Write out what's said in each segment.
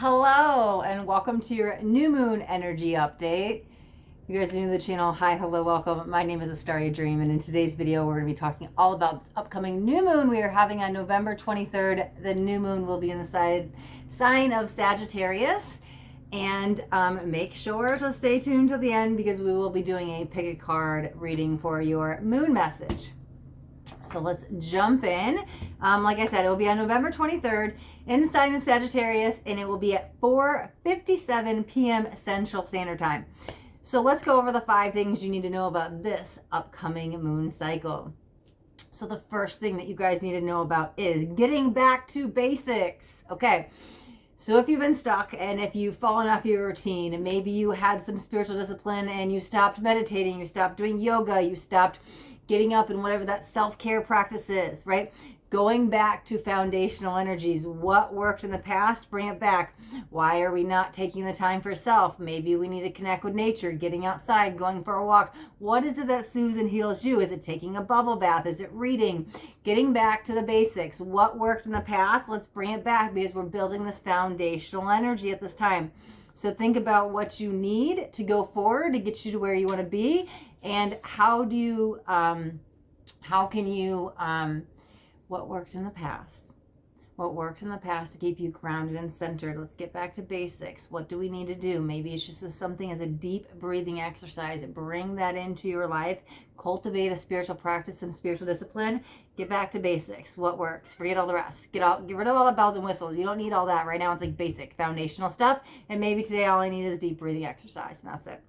Hello, and welcome to your new moon energy update. If you guys are new to the channel, hi, hello, welcome. My name is Astaria Dream, and in today's video, we're going to be talking all about this upcoming new moon we are having on November 23rd. The new moon will be in the sign of Sagittarius. And make sure to stay tuned till the end because we will be doing a pick a card reading for your moon message. So let's jump in. Like I said, it will be on November 23rd in the sign of Sagittarius, and it will be at 4:57 p.m. Central Standard Time. So let's go over the 5 things you need to know about this upcoming moon cycle. So the first thing that you guys need to know about is getting back to basics. Okay. So if you've been stuck and if you've fallen off your routine and maybe you had some spiritual discipline and you stopped meditating, you stopped doing yoga, you stopped getting up and whatever that self-care practice is, right? Going back to foundational energies. What worked in the past, bring it back. Why are we not taking the time for self? Maybe we need to connect with nature, getting outside, going for a walk. What is it that soothes and heals you? Is it taking a bubble bath? Is it reading? Getting back to the basics. What worked in the past? Let's bring it back because we're building this foundational energy at this time. So think about what you need to go forward to get you to where you want to be, and how can you what worked in the past? What worked in the past to keep you grounded and centered? Let's get back to basics. What do we need to do? Maybe it's just something as a deep breathing exercise. Bring that into your life. Cultivate a spiritual practice, some spiritual discipline. Get back to basics. What works? Forget all the rest. Get rid of all the bells and whistles. You don't need all that right now. It's like basic foundational stuff. And maybe today all I need is deep breathing exercise, and that's it.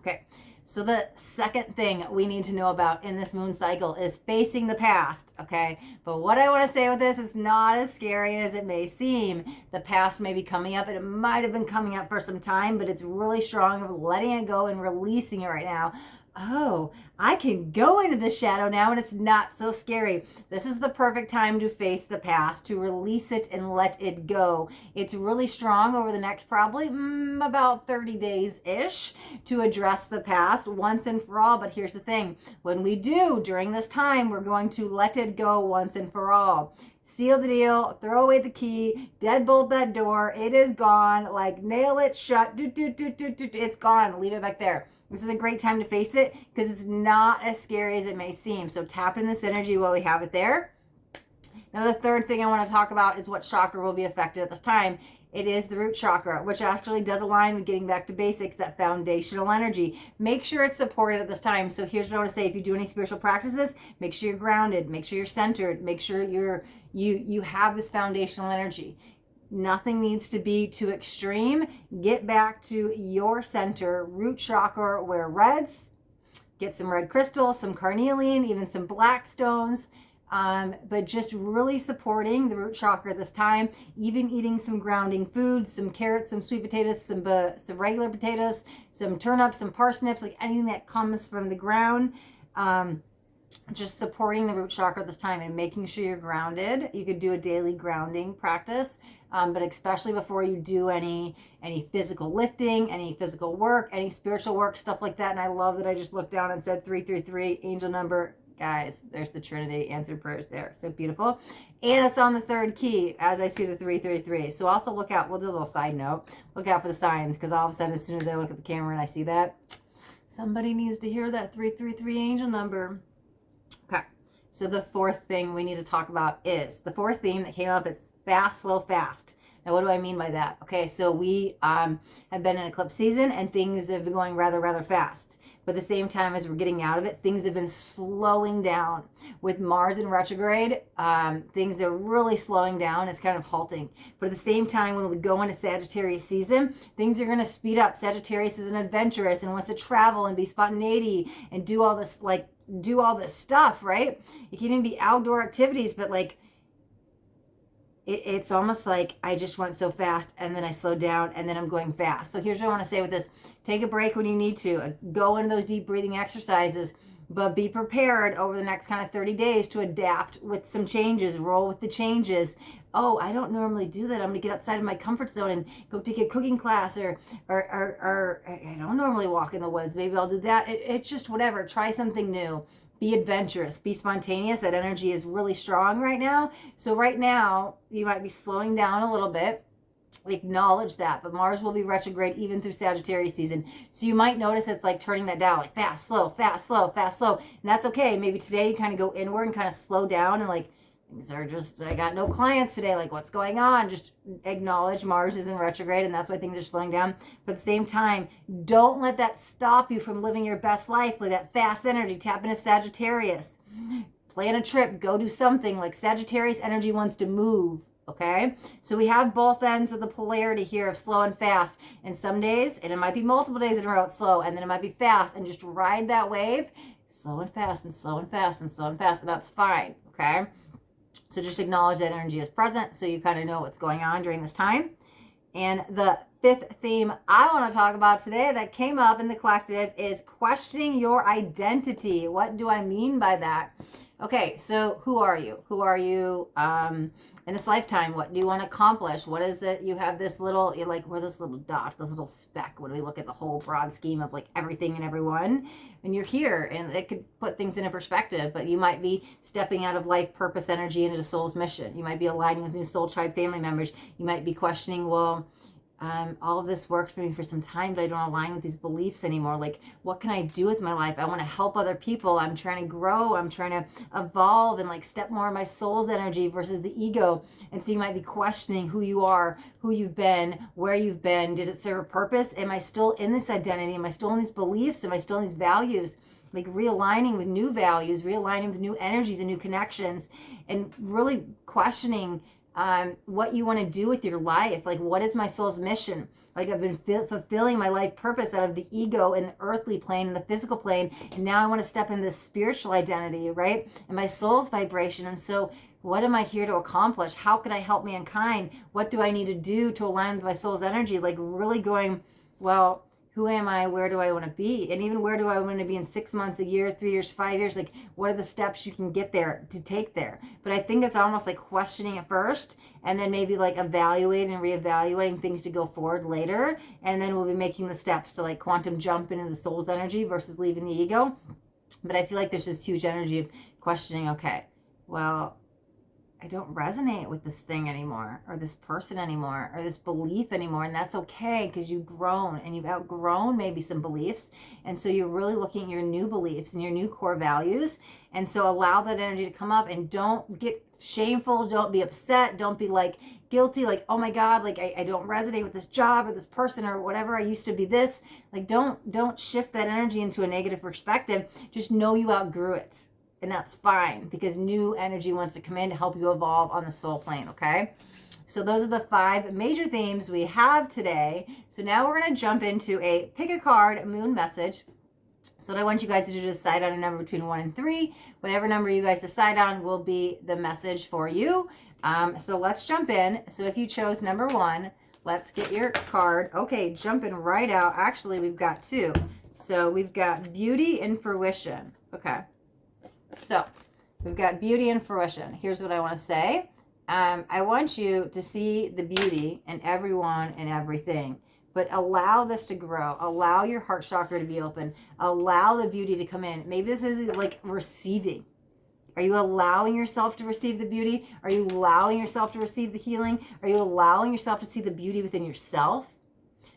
Okay. So the second thing we need to know about in this moon cycle is facing the past, okay? But what I want to say with this is not as scary as it may seem. The past may be coming up, and it might have been coming up for some time, but it's really strong of letting it go and releasing it right now. Oh, I can go into the shadow now and it's not so scary. This is the perfect time to face the past, to release it and let it go. It's really strong over the next probably about 30 days-ish to address the past once and for all. But here's the thing. When we do during this time, we're going to let it go once and for all. Seal the deal, throw away the key, deadbolt that door. It is gone. Like nail it shut. It's gone. Leave it back there. This is a great time to face it because it's not as scary as it may seem. So tap in this energy while we have it there. Now the third thing I want to talk about is what chakra will be affected at this time. It is the root chakra, which actually does align with getting back to basics, that foundational energy. Make sure it's supported at this time. So here's what I want to say. If you do any spiritual practices, make sure you're grounded, make sure you're centered, make sure you have this foundational energy. Nothing needs to be too extreme. Get back to your center, root chakra. Wear reds. Get some red crystals, some carnelian, even some black stones. But just really supporting the root chakra this time. Even eating some grounding foods, some carrots, some sweet potatoes, some regular potatoes, some turnips, some parsnips, like anything that comes from the ground. Just supporting the root chakra this time and making sure you're grounded. You could do a daily grounding practice, but especially before you do any physical lifting, any physical work, any spiritual work, stuff like that. And I love that I just looked down and said 333, angel number. Guys, there's the Trinity, answered prayers there. So beautiful. And it's on the third key as I see the 333. So also look out, we'll do a little side note. Look out for the signs, because all of a sudden, as soon as I look at the camera and I see that, somebody needs to hear that 333 angel number. Okay, so the fourth thing we need to talk about is the fourth theme that came up is fast, slow, fast. Now, what do I mean by that? Okay, so we have been in eclipse season and things have been going rather fast. But at the same time as we're getting out of it, things have been slowing down. With Mars in retrograde, things are really slowing down. It's kind of halting. But at the same time, when we go into Sagittarius season, things are going to speed up. Sagittarius is an adventurous and wants to travel and be spontaneity and do all this stuff, right? It can even be outdoor activities, but like it's almost like I just went so fast and then I slowed down and then I'm going fast. So here's what I want to say with this. Take a break when you need to. Go into those deep breathing exercises, but be prepared over the next kind of 30 days to adapt with some changes. Roll with the changes. Oh, I don't normally do that. I'm going to get outside of my comfort zone and go take a cooking class or I don't normally walk in the woods. Maybe I'll do that. It's just whatever. Try something new. Be adventurous, be spontaneous. That energy is really strong right now. So right now, you might be slowing down a little bit. Acknowledge that. But Mars will be retrograde even through Sagittarius season. So you might notice it's like turning that down, like fast, slow, fast, slow, fast, slow. And that's okay. Maybe today you kind of go inward and kind of slow down and like, things are just, I got no clients today. Like, what's going on? Just acknowledge Mars is in retrograde, and that's why things are slowing down. But at the same time, don't let that stop you from living your best life. Like that fast energy, tap into Sagittarius. Plan a trip, go do something. Like Sagittarius energy wants to move. Okay, so we have both ends of the polarity here of slow and fast. And some days, and it might be multiple days in a row, it's slow, and then it might be fast, and just ride that wave, slow and fast, and slow and fast, and slow and fast, and that's fine. Okay, so just acknowledge that energy is present, so you kind of know what's going on during this time. And the fifth theme I want to talk about today that came up in the collective is questioning your identity. What do I mean by that? Okay, so who are you? Who are you in this lifetime? What do you want to accomplish? What is it? You have this little, you're like, we're this little dot, this little speck when we look at the whole broad scheme of like everything and everyone. And you're here, and it could put things into perspective, but you might be stepping out of life purpose energy into soul's mission. You might be aligning with new soul tribe family members. You might be questioning, well, all of this worked for me for some time, but I don't align with these beliefs anymore. Like, what can I do with my life? I want to help other people. I'm trying to grow. I'm trying to evolve and like step more in my soul's energy versus the ego. And so you might be questioning who you are, who you've been, where you've been. Did it serve a purpose? Am I still in this identity? Am I still in these beliefs? Am I still in these values? Like realigning with new values, realigning with new energies and new connections, and really questioning what you want to do with your life. Like, what is my soul's mission? Like, I've been fulfilling my life purpose out of the ego and the earthly plane and the physical plane, and now I want to step into this spiritual identity, right? And my soul's vibration. And so what am I here to accomplish? How can I help mankind? What do I need to do to align with my soul's energy? Like, really going, well, who am I? Where do I want to be? And even where do I want to be in 6 months, a year, 3 years, 5 years? Like, what are the steps you can get there to take there? But I think it's almost like questioning it first, and then maybe like evaluating and reevaluating things to go forward later. And then we'll be making the steps to like quantum jump into the soul's energy versus leaving the ego. But I feel like there's this huge energy of questioning, okay, well, I don't resonate with this thing anymore, or this person anymore, or this belief anymore. And that's okay, because you've grown and you've outgrown maybe some beliefs. And so you're really looking at your new beliefs and your new core values. And so allow that energy to come up, and don't get shameful. Don't be upset. Don't be like guilty. Like, oh my God, like I don't resonate with this job or this person or whatever. I used to be this. Like, don't shift that energy into a negative perspective. Just know you outgrew it. And that's fine, because new energy wants to come in to help you evolve on the soul plane, okay? So those are the 5 major themes we have today. So now we're going to jump into a pick a card moon message. So what I want you guys to do is decide on a number between 1 and 3. Whatever number you guys decide on will be the message for you. So let's jump in. So if you chose number 1, let's get your card. Okay, jumping right out. Actually, we've got 2. So we've got beauty and fruition. Okay. So we've got beauty and fruition. Here's what I want to say. I want you to see the beauty in everyone and everything, but allow this to grow. Allow your heart chakra to be open. Allow the beauty to come in. Maybe this is like receiving. Are you allowing yourself to receive the beauty? Are you allowing yourself to receive the healing? Are you allowing yourself to see the beauty within yourself?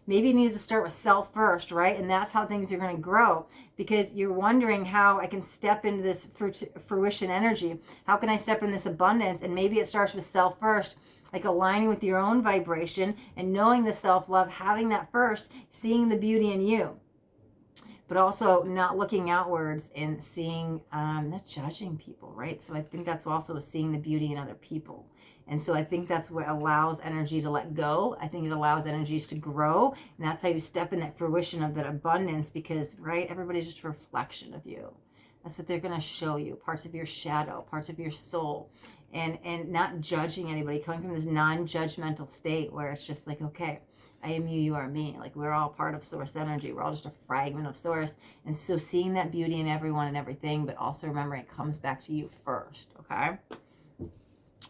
Maybe it needs to start with self first, right? And that's how things are going to grow, because you're wondering how I can step into this fruition energy. How can I step in this abundance? And maybe it starts with self first, like aligning with your own vibration and knowing the self-love, having that first, seeing the beauty in you, but also not looking outwards and seeing, not judging people, right? So I think that's also seeing the beauty in other people. And so I think that's what allows energy to let go. I think it allows energies to grow. And that's how you step in that fruition of that abundance, because, right, everybody's just a reflection of you. That's what they're going to show you, parts of your shadow, parts of your soul, and not judging anybody, coming from this non-judgmental state where it's just like, okay, I am you, you are me. Like, we're all part of source energy. We're all just a fragment of source. And so seeing that beauty in everyone and everything, but also remembering it comes back to you first, okay?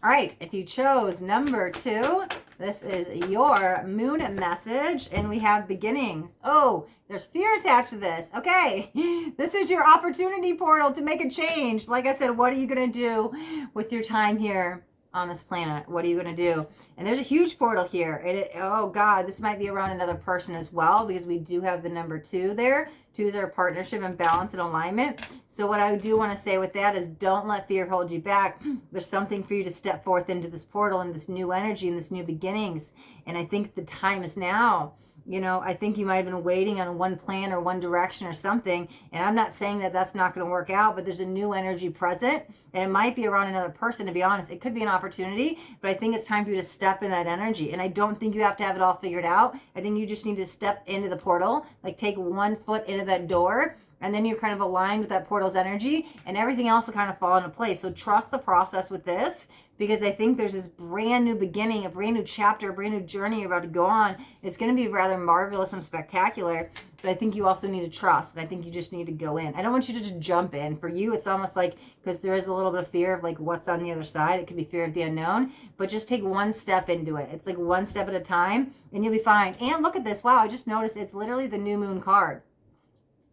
All right, if you chose number 2, this is your moon message, and we have beginnings. Oh, there's fear attached to this. Okay, this is your opportunity portal to make a change. Like I said, what are you going to do with your time here on this planet. What are you going to do? And there's a huge portal here. Oh God, this might be around another person as well, because we do have the number 2 there. 2 is our partnership and balance and alignment. So what I do want to say with that is, don't let fear hold you back. There's something for you to step forth into this portal and this new energy and this new beginnings. And I think the time is now. You know, I think you might have been waiting on one plan or one direction or something. And I'm not saying that that's not going to work out, but there's a new energy present. And it might be around another person, to be honest. It could be an opportunity, but I think it's time for you to step in that energy. And I don't think you have to have it all figured out. I think you just need to step into the portal, like take 1 foot into that door, and then you're kind of aligned with that portal's energy, and everything else will kind of fall into place. So trust the process with this, because I think there's this brand new beginning, a brand new chapter, a brand new journey you're about to go on. It's going to be rather marvelous and spectacular, but I think you also need to trust, and I think you just need to go in. I don't want you to just jump in. For you, it's almost like, because there is a little bit of fear of like what's on the other side. It could be fear of the unknown, but just take 1 step into it. It's like 1 step at a time, and you'll be fine. And look at this. Wow, I just noticed it's literally the new moon card.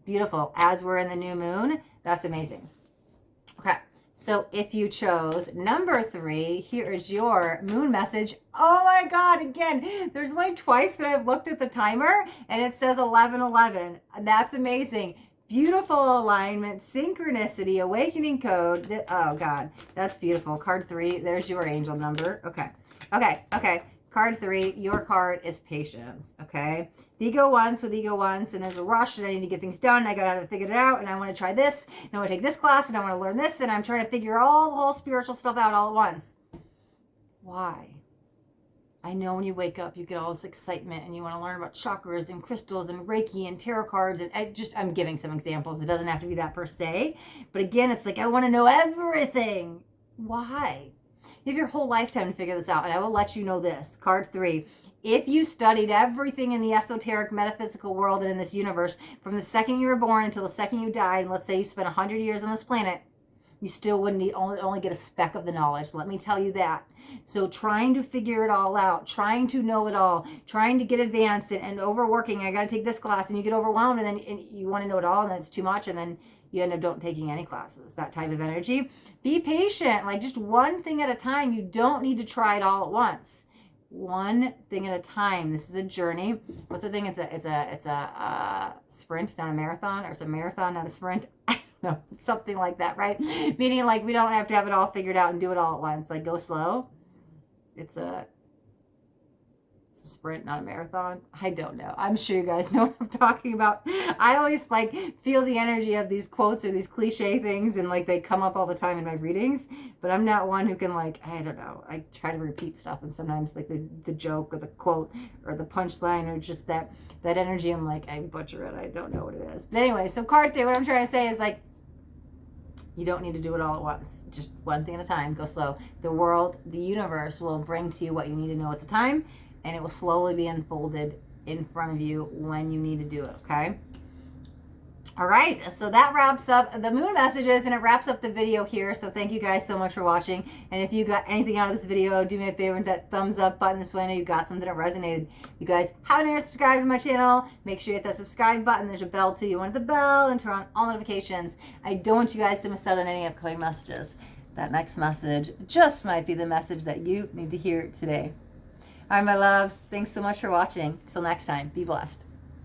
Beautiful. As we're in the new moon, that's amazing. Okay, so if you chose number 3, here is your moon message. Oh my God, again, there's like twice that I've looked at the timer and it says 11:11. That's amazing. Beautiful alignment, synchronicity, awakening code. Oh God, that's beautiful. Card 3, there's your angel number. Okay. Card 3, your card is patience, okay? The ego wants with ego wants, and there's a rush, and I need to get things done. I got to figure it out, and I want to try this, and I want to take this class, and I want to learn this, and I'm trying to figure all the whole spiritual stuff out all at once. Why? I know when you wake up, you get all this excitement, and you want to learn about chakras and crystals and Reiki and tarot cards, and I'm giving some examples. It doesn't have to be that per se, but again, it's like I want to know everything. Why? You have your whole lifetime to figure this out, and I will let you know this. Card 3. If you studied everything in the esoteric metaphysical world and in this universe from the second you were born until the second you died, and let's say you spent 100 years on this planet, you still wouldn't only get a speck of the knowledge. Let me tell you that. So trying to figure it all out, trying to know it all, trying to get advanced and overworking, I got to take this class, and you get overwhelmed, and then you want to know it all, and then it's too much, and then you end up don't taking any classes, that type of energy. Be patient, like just one thing at a time. You don't need to try it all at once. One thing at a time. This is a journey. What's the thing? It's a sprint, not a marathon, or it's a marathon, not a sprint. I don't know, something like that, right? Meaning like we don't have to have it all figured out and do it all at once. Like go slow. It's a sprint, not a marathon. I don't know. I'm sure you guys know what I'm talking about. I always like feel the energy of these quotes or these cliche things, and like they come up all the time in my readings, but I'm not one who can like, I don't know. I try to repeat stuff, and sometimes like the joke or the quote or the punchline or just that energy, I'm like, I butcher it. I don't know what it is. But anyway, so card 3, what I'm trying to say is like, you don't need to do it all at once. Just one thing at a time. Go slow. The world, the universe will bring to you what you need to know at the time, and it will slowly be unfolded in front of you when you need to do it, okay? All right, so that wraps up the moon messages, and it wraps up the video here. So thank you guys so much for watching. And if you got anything out of this video, do me a favor and that thumbs up button this way. I know you got something that resonated. You guys haven't yet subscribed to my channel, make sure you hit that subscribe button. There's a bell too. You want the bell and turn on all notifications. I don't want you guys to miss out on any upcoming messages. That next message just might be the message that you need to hear today. All right, my loves, thanks so much for watching. Till next time, be blessed.